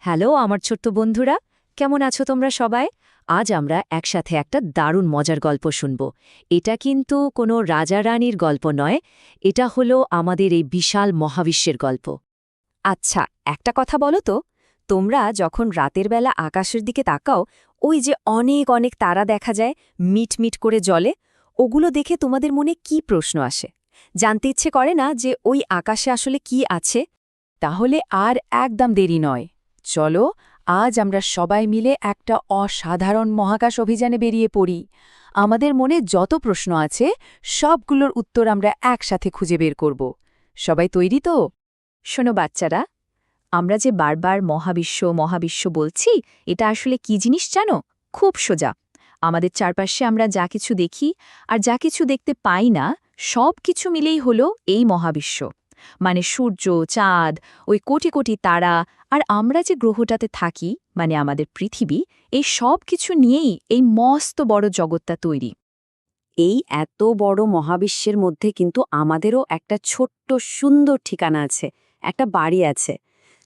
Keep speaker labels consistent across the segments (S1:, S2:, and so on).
S1: Hello আমার ছোট্ট বন্ধুরা, কেমন আছো তোমরা সবাই? আজ আমরা একসাথে একটা দারুণ মজার গল্প শুনব। এটা কিন্তু কোনো রাজা রানীর গল্প নয়, এটা হলো আমাদের এই বিশাল মহাবিশ্বের গল্প। আচ্ছা, একটা কথা বলো তো, তোমরা যখন রাতের বেলা আকাশের দিকে তাকাও, ওই যে অনেক অনেক তারা দেখা যায় মিটমিট করে জ্বলে, ওগুলো দেখে তোমাদের মনে কি প্রশ্ন আসে? জানতে ইচ্ছে করে না যে ওই আকাশে আসলে কি আছে? তাহলে আর একদম দেরি নয়, চলো আজ আমরা সবাই মিলে একটা অসাধারণ মহাকাশ অভিযানে বেরিয়ে পড়ি। আমাদের মনে যত প্রশ্ন আছে সবগুলোর উত্তর আমরা একসাথে খুঁজে বের করব। সবাই তৈরি তো? শোনো বাচ্চারা, আমরা যে বারবার মহাবিশ্ব মহাবিশ্ব বলছি, এটা আসলে কি জিনিস জানো? খুব সোজা। আমাদের চারপাশে আমরা যা কিছু দেখি আর যা কিছু দেখতে পাই না, সব কিছু মিলেই হলো এই মহাবিশ্ব। মানে সূর্য, চাঁদ, ওই কোটি কোটি তারা, আর আমরা যে গ্রহটাতে থাকি মানে আমাদের পৃথিবী, এই সব কিছু নিয়েই এই মস্ত বড় জগৎটা তৈরি। এই এত বড় মহাবিশ্বের মধ্যে কিন্তু আমাদেরও একটা ছোট্ট সুন্দর ঠিকানা আছে, একটা বাড়ি আছে।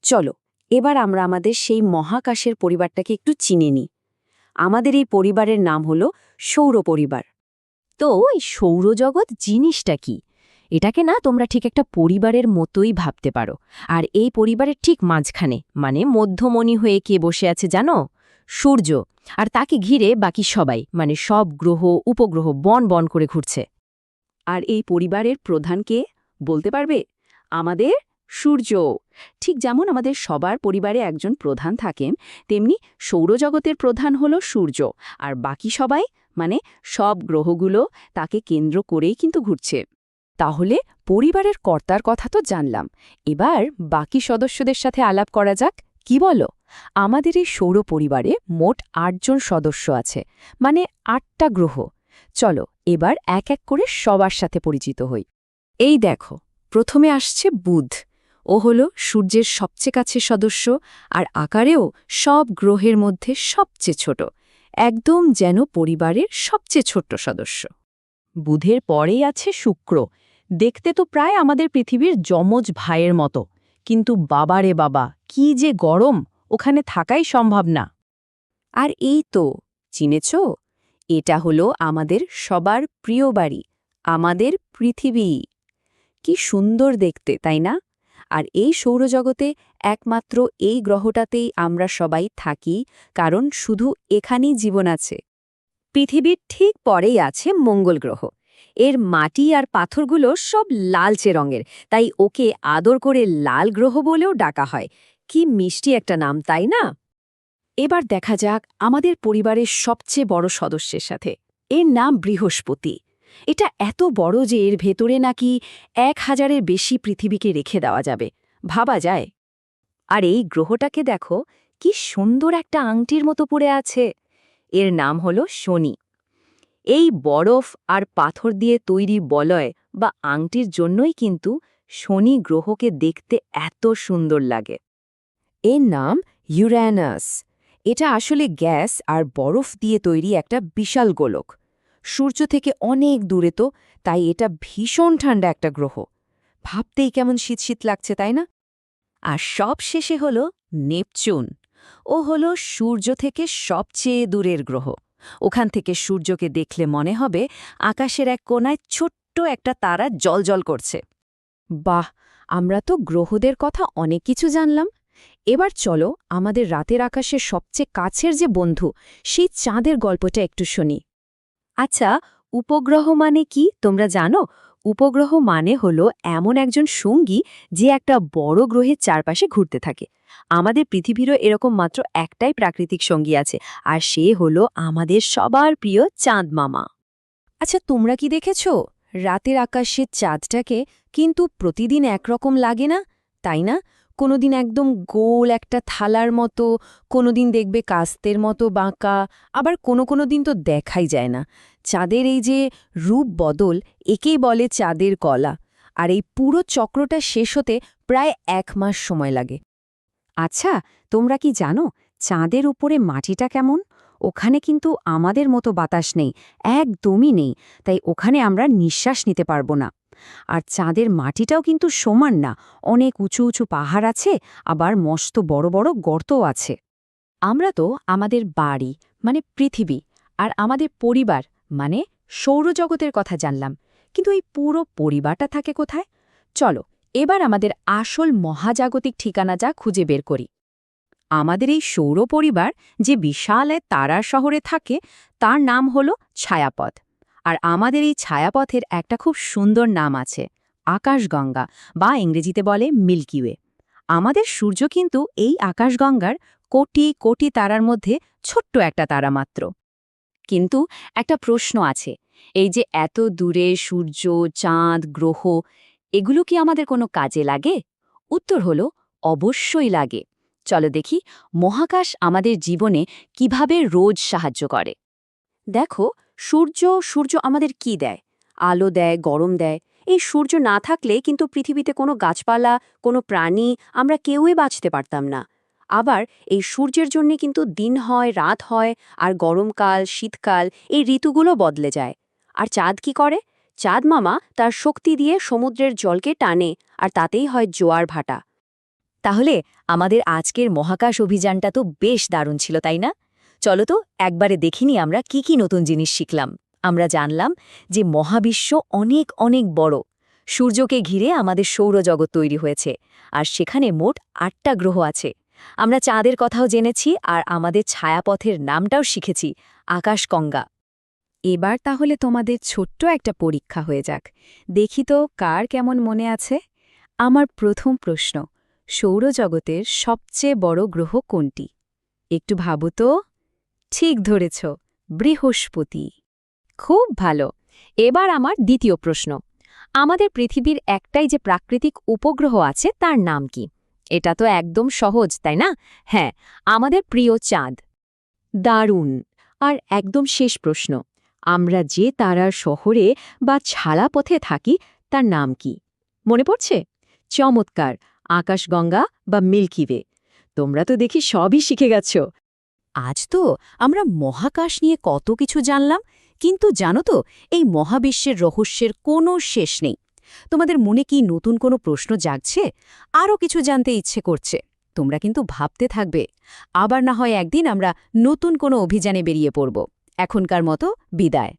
S1: চলো এবার আমরা আমাদের সেই মহাকাশের পরিবারটাকে একটু চিনে নিই। আমাদের এই পরিবারের নাম হলো সৌর পরিবার। তো এই সৌরজগৎ জিনিসটা কি? এটাকে না তোমরা ঠিক একটা পরিবারের মতোই ভাবতে পারো। আর এই পরিবারের ঠিক মাঝখানে মানে মধ্যমণি হয়ে কে বসে আছে জানো? সূর্য। আর তাকে ঘিরে বাকি সবাই মানে সব গ্রহ উপগ্রহ বন বন করে ঘুরছে। আর এই পরিবারের প্রধান কে বলতে পারবে? আমাদের সূর্য। ঠিক যেমন আমাদের সবার পরিবারে একজন প্রধান থাকেন, তেমনি সৌরজগতের প্রধান হলো সূর্য। আর বাকি সবাই মানে সব গ্রহগুলো তাকে কেন্দ্র করেই কিন্তু ঘুরছে। তাহলে পরিবারের কর্তার কথা তো জানলাম, এবার বাকি সদস্যদের সাথে আলাপ করা যাক। কি বলো? আমাদের এই সৌর পরিবারে মোট ৮ জন সদস্য আছে, মানে ৮টা গ্রহ। চলো এবার এক এক করে সবার সাথে পরিচিত হই। এই দেখো, প্রথমে আসছে বুধ। ও হল সূর্যের সবচেয়ে কাছের সদস্য, আর আকারেও সব গ্রহের মধ্যে সবচেয়ে ছোট, একদম যেন পরিবারের সবচেয়ে ছোট্ট সদস্য। বুধের পরেই আছে শুক্র। দেখতে তো প্রায় আমাদের পৃথিবীর যমজ ভাইয়ের মতো, কিন্তু বাবারে বাবা কি যে গরম, ওখানে থাকাই সম্ভব না। আর এই তো, চিনেছ? এটা হলো আমাদের সবার প্রিয় বাড়ি, আমাদের পৃথিবী। কি সুন্দর দেখতে, তাই না? আর এই সৌরজগতে একমাত্র এই গ্রহটাতেই আমরা সবাই থাকি, কারণ শুধু এখানেই জীবন আছে। পৃথিবীর ঠিক পরেই আছে মঙ্গল গ্রহ। এর মাটি আর পাথরগুলো সব লালচে রঙের, তাই ওকে আদর করে লাল গ্রহ বলেও ডাকা হয়। কি মিষ্টি একটা নাম, তাই না? এবার দেখা যাক আমাদের পরিবারের সবচেয়ে বড় সদস্যের সাথে। এর নাম বৃহস্পতি। এটা এত বড় যে এর ভেতরে নাকি ১,০০০-এর বেশি পৃথিবীকে রেখে দেওয়া যাবে, ভাবা যায়? আর এই গ্রহটাকে দেখো, কি সুন্দর একটা আংটির মতো পড়ে আছে। এর নাম হলো শনি। এই বরফ আর পাথর দিয়ে তৈরি বলয় বা আংটির জন্যই কিন্তু শনি গ্রহকে দেখতে এত সুন্দর লাগে। এর নাম ইউরেনাস। এটা আসলে গ্যাস আর বরফ দিয়ে তৈরি একটা বিশাল গোলক। সূর্য থেকে অনেক দূরে তো, তাই এটা ভীষণ ঠান্ডা একটা গ্রহ। ভাবতেই কেমন শীত শীত লাগছে, তাই না? আর সব শেষে হলো নেপচুন। ও হলো সূর্য থেকে সবচেয়ে দূরের গ্রহ। ওখান থেকে সূর্যকে দেখলে মনে হবে আকাশের এক কোণায় ছোট্ট একটা তারা জ্বলজ্বল করছে। বাহ, আমরা তো গ্রহদের কথা অনেক কিছু জানলাম। এবার চলো আমাদের রাতের আকাশের সবচেয়ে কাছের যে বন্ধু, সেই চাঁদের গল্পটা একটু শুনি। আচ্ছা, উপগ্রহ মানে কি তোমরা জানো? উপগ্রহ মানে হলো এমন একজন সঙ্গী যে একটা বড় গ্রহের চারপাশে ঘুরতে থাকে। আমাদের পৃথিবীরও এরকম মাত্র একটাই প্রাকৃতিক সঙ্গী আছে, আর সে হলো আমাদের সবার প্রিয় চাঁদ মামা। আচ্ছা, তোমরা কি দেখেছ রাতের আকাশের চাঁদটাকে কিন্তু প্রতিদিন একরকম লাগে না, তাই না? কোনোদিন একদম গোল একটা থালার মতো, কোনোদিন দেখবে কাস্তের মতো বাঁকা, আবার কোনো দিন তো দেখাই যায় না। চাঁদের এই যে রূপ বদল, একেই বলে চাঁদের কলা। আর এই পুরো চক্রটা শেষ হতে প্রায় ১ মাস সময় লাগে। আচ্ছা, তোমরা কি জানো চাঁদের উপরে মাটিটা কেমন? ওখানে কিন্তু আমাদের মতো বাতাস নেই, একদমই নেই, তাই ওখানে আমরা নিঃশ্বাস নিতে পারবো না।
S2: আর চাঁদের মাটিটাও কিন্তু সমান না, অনেক উঁচু উঁচু পাহাড় আছে, আবার মস্ত বড় বড় গর্তও আছে।
S1: আমরা তো আমাদের বাড়ি মানে পৃথিবী আর আমাদের পরিবার মানে সৌরজগতের কথা জানলাম, কিন্তু এই পুরো পরিবারটা থাকে কোথায়? চলো এবার আমাদের আসল মহাজাগতিক ঠিকানা যা খুঁজে বের করি।
S2: আমাদের এই সৌর পরিবার যে বিশাল এক তারার শহরে থাকে, তার নাম হলো ছায়াপথ। আর আমাদের এই ছায়াপথের একটা খুব সুন্দর নাম আছে, আকাশগঙ্গা, বা ইংরেজিতে বলে মিল্কি ওয়ে। আমাদের সূর্য কিন্তু এই আকাশগঙ্গার কোটি কোটি তারার মধ্যে ছোট্ট একটা তারা মাত্র।
S1: কিন্তু একটা প্রশ্ন আছে, এই যে এত দূরে সূর্য, চাঁদ, গ্রহ, এগুলো কি আমাদের কোনো কাজে লাগে? উত্তর হলো অবশ্যই লাগে। চলো দেখি মহাকাশ আমাদের জীবনে কিভাবে রোজ সাহায্য করে।
S2: দেখো, সূর্য আমাদের কি দেয়? আলো দেয়, গরম দেয়। এই সূর্য না থাকলে কিন্তু পৃথিবীতে কোনো গাছপালা, কোনো প্রাণী, আমরা কেউই বাঁচতে পারতাম না। আবার এই সূর্যের জন্য কিন্তু দিন হয়, রাত হয়, আর গরমকাল, শীতকাল, এই ঋতুগুলো বদলে যায়। আর চাঁদ কি করে? চাঁদ মামা তার শক্তি দিয়ে সমুদ্রের জলকে টানে, আর তাতেই হয় জোয়ার ভাটা।
S1: তাহলে আমাদের আজকের মহাকাশ অভিযানটা তো বেশ দারুণ ছিল, তাই না? চলো তো একবারে দেখিনি আমরা কি কি নতুন জিনিস শিখলাম। আমরা জানলাম যে মহাবিশ্ব অনেক অনেক বড়। সূর্যকে ঘিরে আমাদের সৌরজগৎ তৈরি হয়েছে, আর সেখানে মোট ৮টা গ্রহ আছে। আমরা চাঁদের কথাও জেনেছি, আর আমাদের ছায়াপথের নামটাও শিখেছি, আকাশগঙ্গা।
S2: এবার তাহলে তোমাদের ছোট্ট একটা পরীক্ষা হয়ে যাক। দেখি তো কার কেমন মনে আছে। আমার প্রথম প্রশ্ন, সৌরজগতের সবচেয়ে বড় গ্রহ কোনটি? একটু ভাবো তো। ঠিক ধরেছ, বৃহস্পতি।
S1: খুব ভালো। এবার আমার দ্বিতীয় প্রশ্ন, আমাদের পৃথিবীর একটাই যে প্রাকৃতিক উপগ্রহ আছে তার নাম কি? এটা তো একদম সহজ, তাই না? হ্যাঁ, আমাদের প্রিয় চাঁদ। দারুণ। আর একদম শেষ প্রশ্ন, আমরা যে তারার শহরে বা ছায়াপথে থাকি তার নাম কি? মনে পড়ছে? চমৎকার, আকাশগঙ্গা বা মিল্কি ওয়ে। তোমরা তো দেখি সবই শিখে গেছ। আজ তো আমরা মহাকাশ নিয়ে কত কিছু জানলাম, কিন্তু জানো তো এই মহাবিশ্বের রহস্যের কোনো শেষ নেই। তোমাদের মনে কি নতুন কোনো প্রশ্ন জাগছে? আরও কিছু জানতে ইচ্ছে করছে? তোমরা কিন্তু ভাবতে থাকবে। আবার না হয় একদিন আমরা নতুন কোনো অভিযানে বেরিয়ে পড়ব। এখনকার মতো বিদায়।